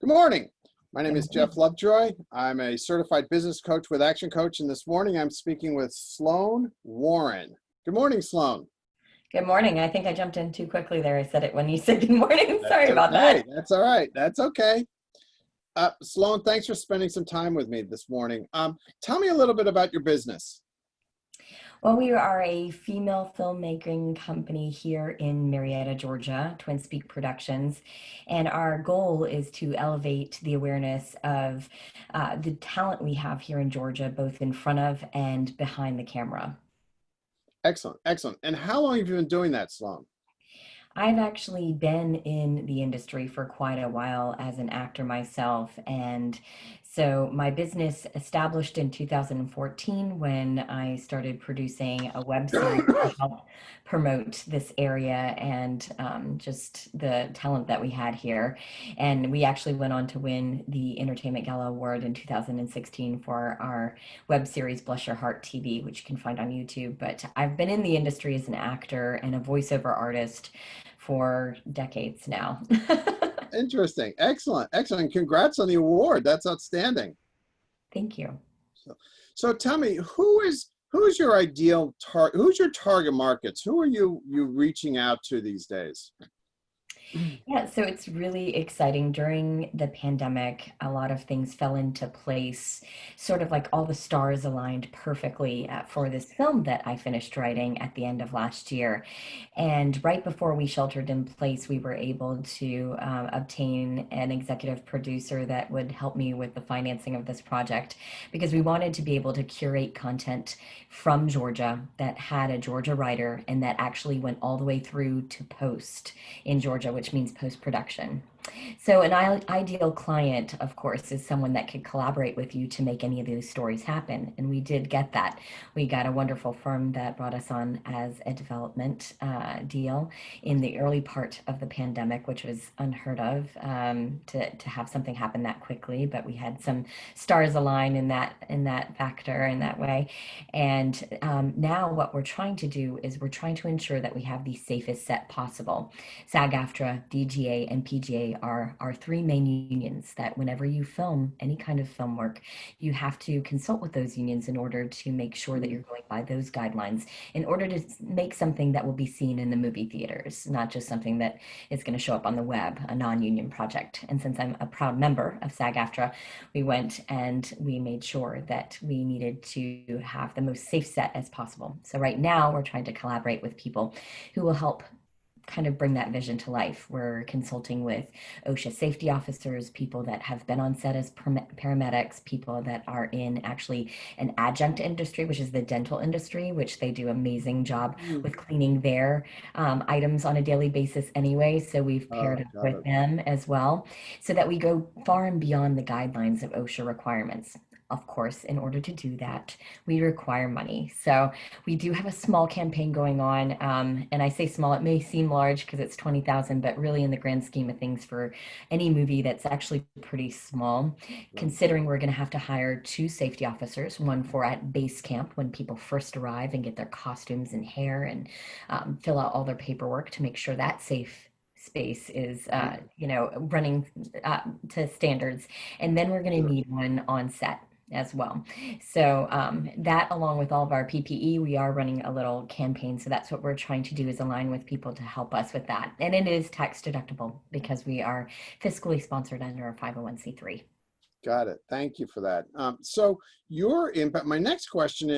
Good morning. My name Good is Jeff morning. Lovejoy. I'm a certified business coach with Action Coach, and this morning I'm speaking with Sloan Warren. Good morning, Sloan. Good morning. I think I jumped in too quickly there. I said it when you said good morning. That's Sorry about okay. that. That's all right. That's okay. Sloan, thanks for spending some time with me this morning. Tell me a little bit about your business. Well, we are a female filmmaking company here in Marietta, Georgia, Twin Speak Productions, and our goal is to elevate the awareness of the talent we have here in Georgia, both in front of and behind the camera. Excellent, excellent. And how long have you been doing that, Sloan? I've actually been in the industry for quite a while as an actor myself. And so my business established in 2014 when I started producing a web series to help promote this area and just the talent that we had here. And we actually went on to win the Entertainment Gala Award in 2016 for our web series Bless Your Heart TV, which you can find on YouTube. But I've been in the industry as an actor and a voiceover artist for decades now. Interesting. Excellent, excellent. Congrats on the award. That's outstanding. Thank you. So, so tell me, who's your ideal target? Who's your target markets? Who are you reaching out to these days? Yeah, so it's really exciting. During the pandemic, a lot of things fell into place, sort of like all the stars aligned perfectly for this film that I finished writing at the end of last year. And right before we sheltered in place, we were able to obtain an executive producer that would help me with the financing of this project because we wanted to be able to curate content from Georgia that had a Georgia writer and that actually went all the way through to post in Georgia, which means post-production. So an ideal client, of course, is someone that could collaborate with you to make any of those stories happen. And we did get that. We got a wonderful firm that brought us on as a development deal in the early part of the pandemic, which was unheard of to have something happen that quickly. But we had some stars align in that factor in that way. And now what we're trying to do is we're trying to ensure that we have the safest set possible. SAG-AFTRA, DGA, and PGA are our three main unions that whenever you film any kind of film work, you have to consult with those unions in order to make sure that you're going by those guidelines in order to make something that will be seen in the movie theaters, not just something that is going to show up on the web, a non-union project. And since I'm a proud member of SAG-AFTRA, we went and we made sure that we needed to have the most safe set as possible. So right now we're trying to collaborate with people who will help kind of bring that vision to life. We're consulting with OSHA safety officers, people that have been on set as paramedics, people that are in actually an adjunct industry, which is the dental industry, which they do amazing job with cleaning their items on a daily basis anyway. So we've paired up Got with it. them as well so that we go far and beyond the guidelines of OSHA requirements. Of course, in order to do that, we require money. So we do have a small campaign going on, and I say small, it may seem large because it's 20,000, but really in the grand scheme of things for any movie that's actually pretty small, considering we're going to have to hire two safety officers, one for at base camp when people first arrive and get their costumes and hair and fill out all their paperwork to make sure that safe space is running to standards, and then we're going to Sure. need one on set as well. So that along with all of our PPE, we are running a little campaign. So that's what we're trying to do is align with people to help us with that. And it is tax deductible because we are fiscally sponsored under a 501c3. Got it. Thank you for that. So your impact, my next question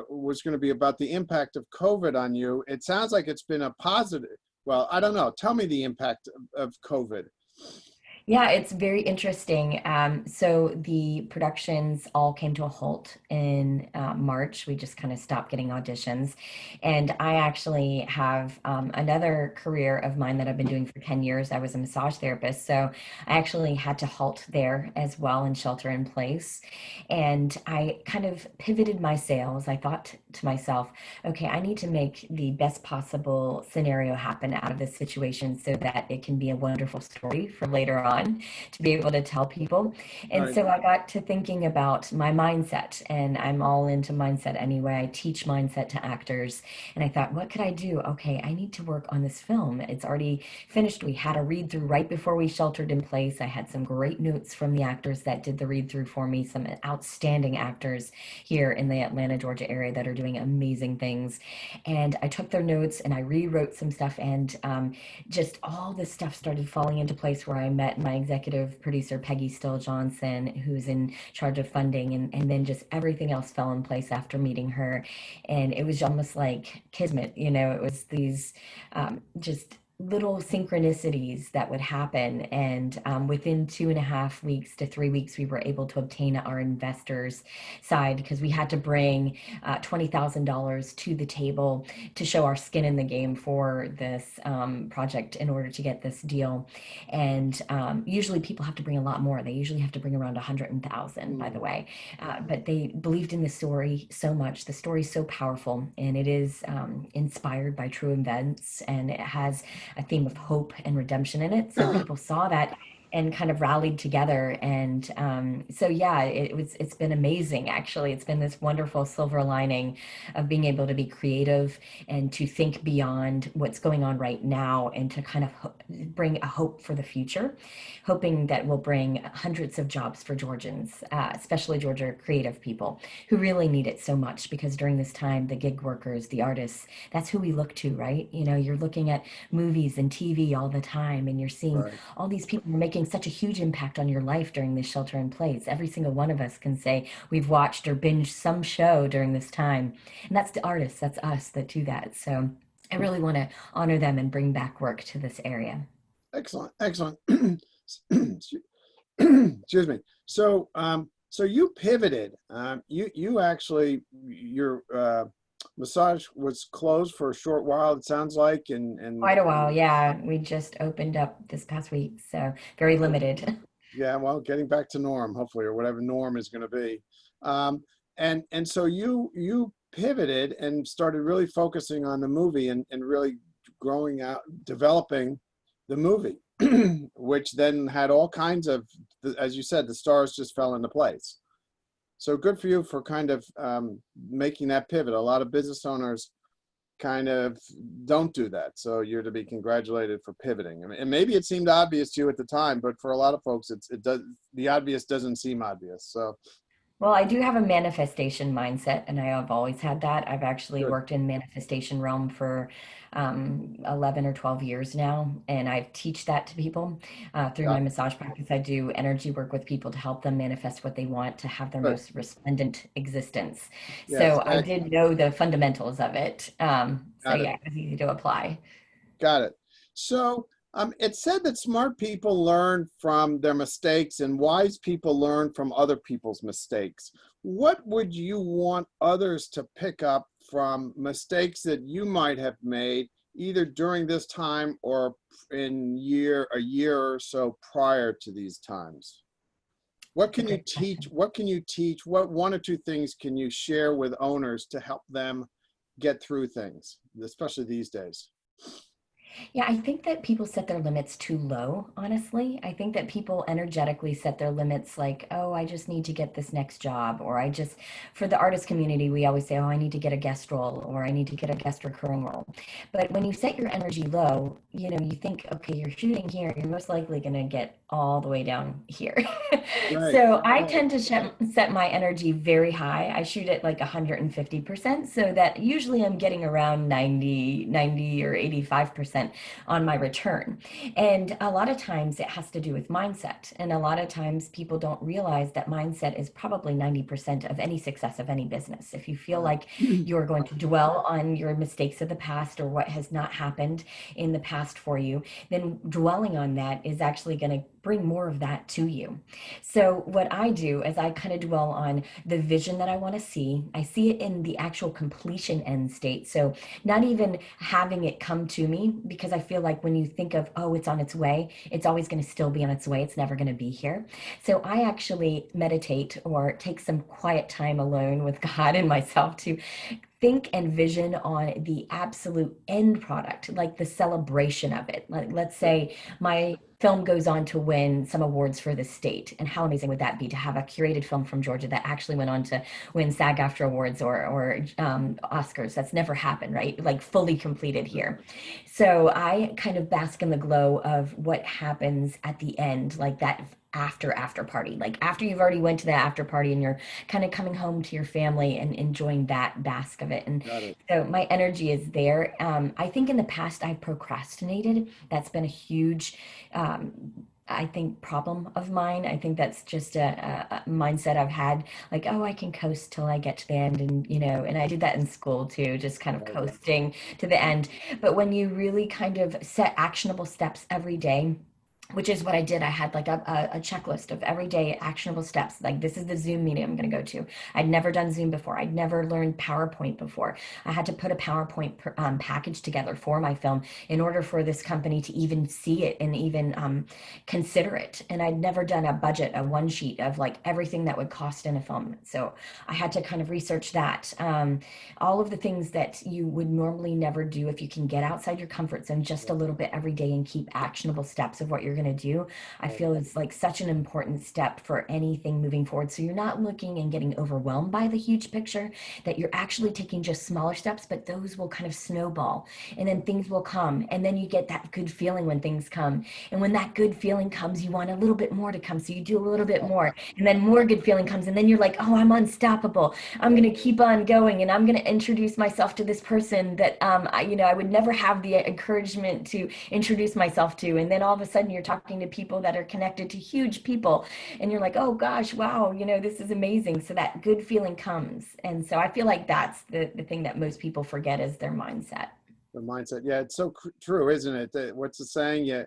was going to be about the impact of COVID on you. It sounds like it's been a positive. Well, I don't know. Tell me the impact of COVID. Yeah, it's very interesting. So the productions all came to a halt in March. We just kind of stopped getting auditions. And I actually have another career of mine that I've been doing for 10 years. I was a massage therapist. So I actually had to halt there as well and shelter in place. And I kind of pivoted my sales. I thought to myself, okay, I need to make the best possible scenario happen out of this situation so that it can be a wonderful story for later on. fun to be able to tell people. And Right. so I got to thinking about my mindset, and I'm all into mindset anyway. I teach mindset to actors, and I thought, what could I do? Okay, I need to work on this film. It's already finished. We had a read through right before we sheltered in place. I had some great notes from the actors that did the read through for me, some outstanding actors here in the Atlanta, Georgia area that are doing amazing things. And I took their notes and I rewrote some stuff, and just all this stuff started falling into place where I met my executive producer, Peggy Still Johnson, who's in charge of funding. And then just everything else fell in place after meeting her. And it was almost like kismet, it was these just little synchronicities that would happen. And within 2.5 weeks to 3 weeks, we were able to obtain our investors' side because we had to bring $20,000 to the table to show our skin in the game for this project in order to get this deal. And usually people have to bring a lot more. They usually have to bring around 100,000, by the Mm. way. But they believed in the story so much. The story is so powerful, and it is inspired by true events, and it has a theme of hope and redemption in it. So people saw that and kind of rallied together. And so, yeah, it's been amazing, actually. It's been this wonderful silver lining of being able to be creative and to think beyond what's going on right now and to kind of bring a hope for the future, hoping that will bring hundreds of jobs for Georgians, especially Georgia creative people who really need it so much, because during this time, the gig workers, the artists, that's who we look to, right? You're looking at movies and TV all the time, and you're seeing Right. all these people making such a huge impact on your life during this shelter in place. Every single one of us can say we've watched or binged some show during this time. And that's the artists, that's us that do that. So I really want to honor them and bring back work to this area. Excellent. Excellent. Excuse me. So you pivoted. You actually your massage was closed for a short while. It sounds like, and Quite a while, yeah. We just opened up this past week, so very limited. yeah, well, getting back to norm, hopefully, or whatever norm is going to be. Um, and so you pivoted and started really focusing on the movie and really growing out, developing the movie, which then had all kinds of, as you said, the stars just fell into place. So good for you for kind of making that pivot. A lot of business owners kind of don't do that. So you're to be congratulated for pivoting. I mean, and maybe it seemed obvious to you at the time, but for a lot of folks, it does, the obvious doesn't seem obvious. So Well, I do have a manifestation mindset, and I have always had that. I've actually good. worked in manifestation realm for 11 or 12 years now, and I teach that to people through my Got it. massage practice. I do energy work with people to help them manifest what they want to have their Good. most resplendent existence. Yes. So I did know the fundamentals of it. So Got it. yeah, it was easy to apply. Got it. So it said that smart people learn from their mistakes and wise people learn from other people's mistakes. What would you want others to pick up from mistakes that you might have made either during this time or in a year or so prior to these times? What It's a can you great teach? question. What can you teach? What one or two things can you share with owners to help them get through things, especially these days? Yeah, I think that people set their limits too low, honestly. I think that people energetically set their limits like, oh, I just need to get this next job. Or for the artist community, we always say, oh, I need to get a guest role or I need to get a guest recurring role. But when you set your energy low, you think, okay, you're shooting here, you're most likely going to get all the way down here. Right. So I tend to set my energy very high. I shoot at like 150%, so that usually I'm getting around 90 or 85% on my return. And a lot of times it has to do with mindset. And a lot of times people don't realize that mindset is probably 90% of any success of any business. If you feel Right. like you're going to dwell on your mistakes of the past or what has not happened in the past for you, then dwelling on that is actually going to bring more of that to you. So what I do is I kind of dwell on the vision that I want to see. I see it in the actual completion end state. So not even having it come to me, because I feel like when you think of, oh, it's on its way, it's always going to still be on its way. It's never going to be here. So I actually meditate or take some quiet time alone with God and myself to think and vision on the absolute end product, like the celebration of it. Like, let's Good. say my film goes on to win some awards for the state. And how amazing would that be to have a curated film from Georgia that actually went on to win SAG-AFTRA awards or Oscars? That's never happened, right? Like fully completed here. So I kind of bask in the glow of what happens at the end, like that after party, like after you've already went to the after party and you're kind of coming home to your family and enjoying that bask of it. And Got it. so my energy is there. I think in the past I've procrastinated. That's been a huge, um, I think, problem of mine. I think that's just a mindset I've had, like, oh, I can coast till I get to the end. And, and I did that in school too, just kind of Right. coasting to the end. But when you really kind of set actionable steps every day, which is what I did. I had like a checklist of everyday actionable steps. Like, this is the Zoom meeting I'm going to go to. I'd never done Zoom before. I'd never learned PowerPoint before. I had to put a PowerPoint package together for my film in order for this company to even see it and even consider it. And I'd never done a budget, a one sheet of like everything that would cost in a film. So I had to kind of research that. All of the things that you would normally never do, if you can get outside your comfort zone just a little bit every day and keep actionable steps of what you're going to do, I Right. feel is like such an important step for anything moving forward. So you're not looking and getting overwhelmed by the huge picture, that you're actually taking just smaller steps, but those will kind of snowball and then things will come. And then you get that good feeling when things come. And when that good feeling comes, you want a little bit more to come. So you do a little bit more, and then more good feeling comes. And then you're like, oh, I'm unstoppable. I'm Right. going to keep on going, and I'm going to introduce myself to this person that I would never have the encouragement to introduce myself to. And then all of a sudden you're talking to people that are connected to huge people, and you're like, oh gosh, wow, this is amazing. So that good feeling comes. And so I feel like that's the thing that most people forget is their mindset. The mindset. Yeah, it's so true, isn't it? What's the saying? You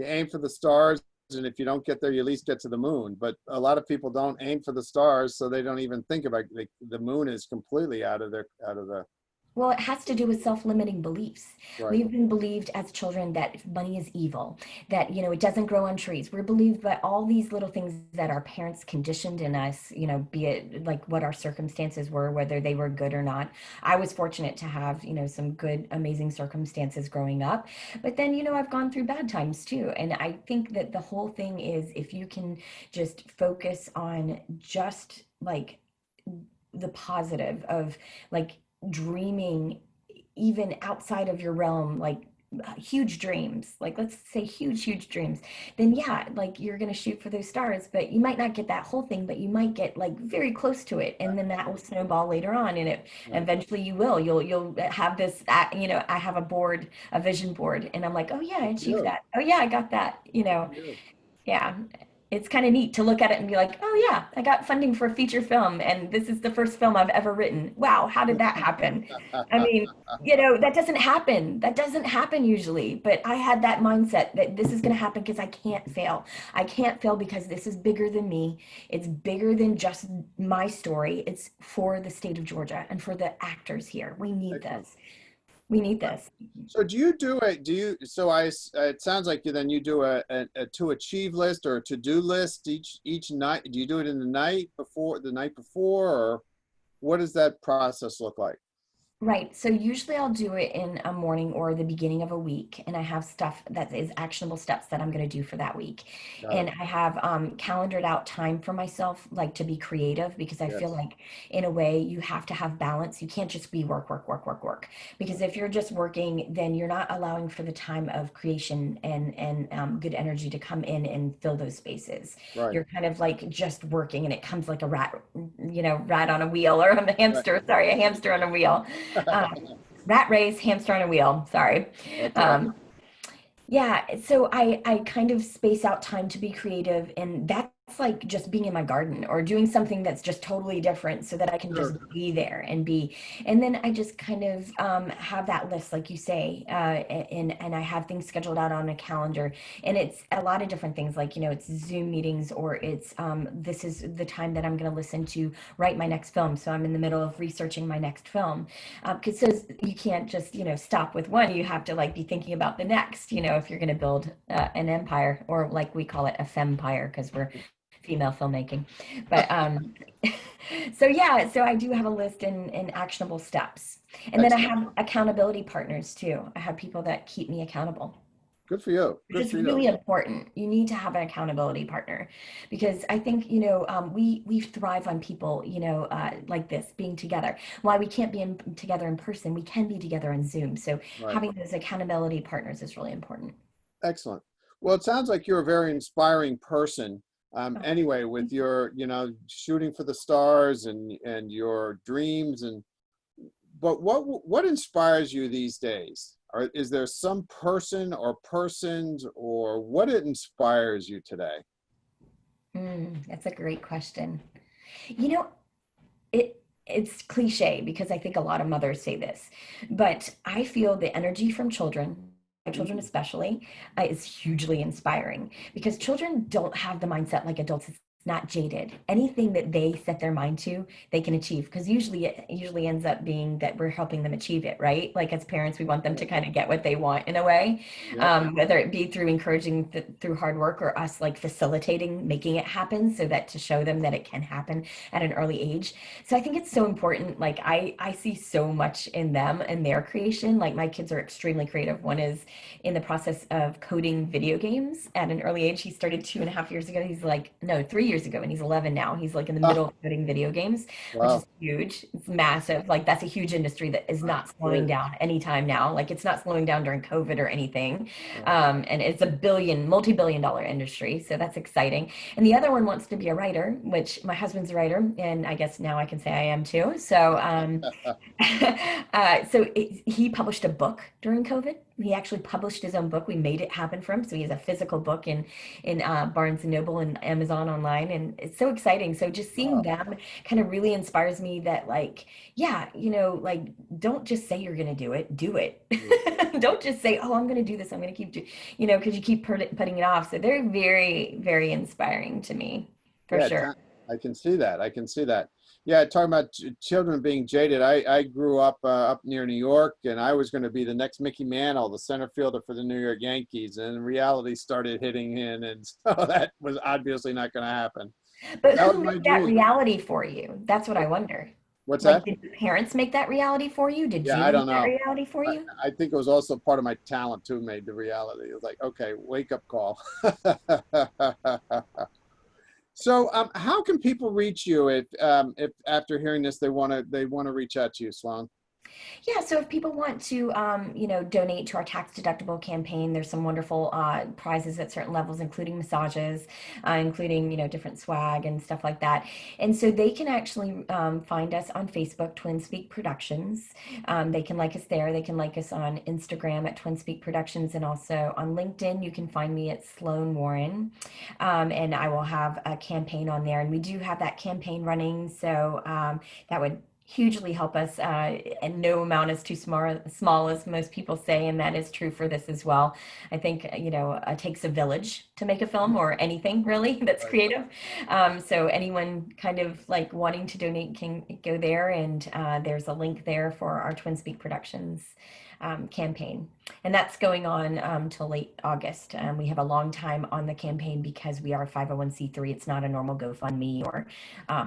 aim for the stars, and if you don't get there, you at least get to the moon. But a lot of people don't aim for the stars, so they don't even think about the moon is completely out of the Well, it has to do with self-limiting beliefs. right. We've been believed as children that money is evil, that, it doesn't grow on trees. We're believed by all these little things that our parents conditioned in us, be it like what our circumstances were, whether they were good or not. I was fortunate to have, some good, amazing circumstances growing up. But then, I've gone through bad times too. And I think that the whole thing is, if you can just focus on just like the positive of like dreaming even outside of your realm, like huge dreams, like let's say huge dreams, then yeah, like you're going to shoot for those stars, but you might not get that whole thing, but you might get like very close to it, and then that will snowball later on, and it Right. eventually you'll have this, I have a board, a vision board, and I'm like, oh yeah, I Good for achieved you. that, oh yeah, I got that, Good for you. yeah. It's kind of neat to look at it and be like, oh yeah, I got funding for a feature film, and this is the first film I've ever written. Wow, how did that happen? I mean, that doesn't happen. That doesn't happen usually. But I had that mindset that this is going to happen because I can't fail. I can't fail because this is bigger than me. It's bigger than just my story. It's for the state of Georgia and for the actors here. We need Excellent. this. We need this. So do you do it? Do you? So it sounds like you do a to achieve list or a to do list each night. Do you do it in the night before, or what does that process look like? Right. So usually I'll do it in a morning or the beginning of a week, and I have stuff that is actionable steps that I'm going to do for that week. Got And it. I have calendared out time for myself, like to be creative, because I feel Yes. like in a way you have to have balance. You can't just be work, work, work, work, work. Because if you're just working, then you're not allowing for the time of creation and good energy to come in and fill those spaces. Right. You're kind of like just working, and it comes like a rat on a wheel, or a Right. hamster, sorry, a hamster on a wheel. Rat race, hamster on a wheel. Sorry. That's all right. Um, yeah, so I kind of space out time to be creative, and that's like just being in my garden or doing something that's just totally different so that I can just Sure. be there and be. And then I just kind of have that list, like you say, and I have things scheduled out on a calendar, and it's a lot of different things, like it's Zoom meetings, or it's this is the time that I'm going to listen to write my next film. So I'm in the middle of researching my next film, because you can't just stop with one. You have to like be thinking about the next, if you're going to build an empire, or like we call it a fempire because we're female filmmaking. But so yeah, so I do have a list and actionable steps, and then I Excellent. have accountability partners too. I have people that keep me accountable. Good for you. Which Good is for you. really important. You need to have an accountability partner because I think, we thrive on people, like this being together. Why we can't be together in person, we can be together on Zoom. So Right. having those accountability partners is really important. Excellent. Well, it sounds like you're a very inspiring person. Oh, Anyway, with your, shooting for the stars and your dreams but what inspires you these days? Or is there some person or persons or what it inspires you today? that's a great question. You know, it's cliche because I think a lot of mothers say this, but I feel the energy from children, my children Mm, especially, is hugely inspiring because children don't have the mindset like adults. It's not jaded. Anything that they set their mind to, they can achieve because usually it usually ends up being that we're helping them achieve it, right? Like as parents, we want them to right. kind of get what they want in a way, Yep. whether it be through encouraging through hard work or us like facilitating, making it happen so that to show them that it can happen at an early age. So I think it's so important. Like I see so much in them and their creation. Like my kids are extremely creative. One is in the process of coding video games at an early age. He started 2.5 years ago. He's like, no, 3 years ago, and he's 11 now. He's like in the Ah, middle of coding video games, which is wow. huge. It's massive. Like that's a huge industry that is Wow. not It slowing is. down anytime now. Like it's not slowing down during COVID or anything. Right. And it's a multi-billion dollar industry. So that's exciting. And the other one wants to be a writer, which my husband's a writer, and I guess now I can say I am too. So, he published a book during COVID. He actually published his own book. We made it happen for him. So he has a physical book in Barnes and Noble and Amazon online, and it's so exciting. So just seeing Wow. them kind of really inspires me that like, yeah, like don't just say you're gonna do it, do it. Don't just say, oh, I'm gonna do this. I'm gonna keep because you keep putting it off. So they're very, very inspiring to me, for Yeah, sure. I can see that. I can see that. Yeah, talking about children being jaded. I grew up up near New York, and I was going to be the next Mickey Mantle, the center fielder for the New York Yankees, and reality started hitting in, and so that was obviously not going to happen. But But that was who my made that dream. reality for you? That's what I wonder. What's Like, that? did your parents make that reality for you? Did Yeah, you I make don't that know. reality for I, you? I think it was also part of my talent too, made the reality. It was like, okay, wake up call. So, how can people reach you if after hearing this they want to reach out to you, Sloan? Yeah, so if people want to, donate to our tax deductible campaign, there's some wonderful prizes at certain levels, including massages, including different swag and stuff like that. And so they can actually find us on Facebook, Twin Speak Productions. They can like us there. They can like us on Instagram at Twin Speak Productions, and also on LinkedIn. You can find me at Sloan Warren, and I will have a campaign on there. And we do have that campaign running, so that would hugely help us. And no amount is too small, as most people say, and that is true for this as well. I think it takes a village to make a film or anything really that's Right. creative. So anyone kind of like wanting to donate can go there, and there's a link there for our Twin Speak Productions campaign, and that's going on till late August. We have a long time on the campaign because we are a 501c3. It's not a normal GoFundMe or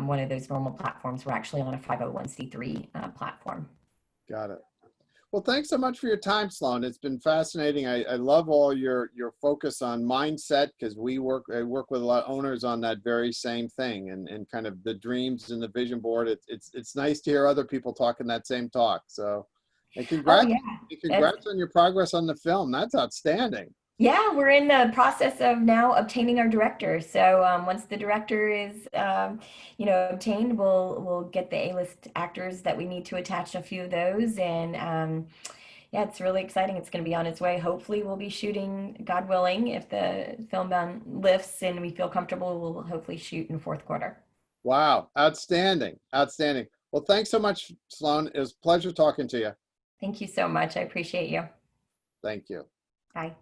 one of those normal platforms. We're actually on a 501c3 platform. Got it. Well, thanks so much for your time, Sloan. It's been fascinating. I love all your focus on mindset because I work with a lot of owners on that very same thing and kind of the dreams and the vision board. It's nice to hear other people talking that same talk. So, and Oh congrats yeah, that's congrats on your progress on the film. That's outstanding. yeah. We're in the process of now obtaining our director. So once the director is, obtained, we'll get the A-list actors that we need to attach a few of those, and yeah, it's really exciting. It's going to be on its way. Hopefully, we'll be shooting, God willing, if the film ban lifts and we feel comfortable, we'll hopefully shoot in fourth quarter. Wow, outstanding, outstanding. Well, thanks so much, Sloan. It was a pleasure talking to you. Thank you so much. I appreciate you. Thank you. Bye.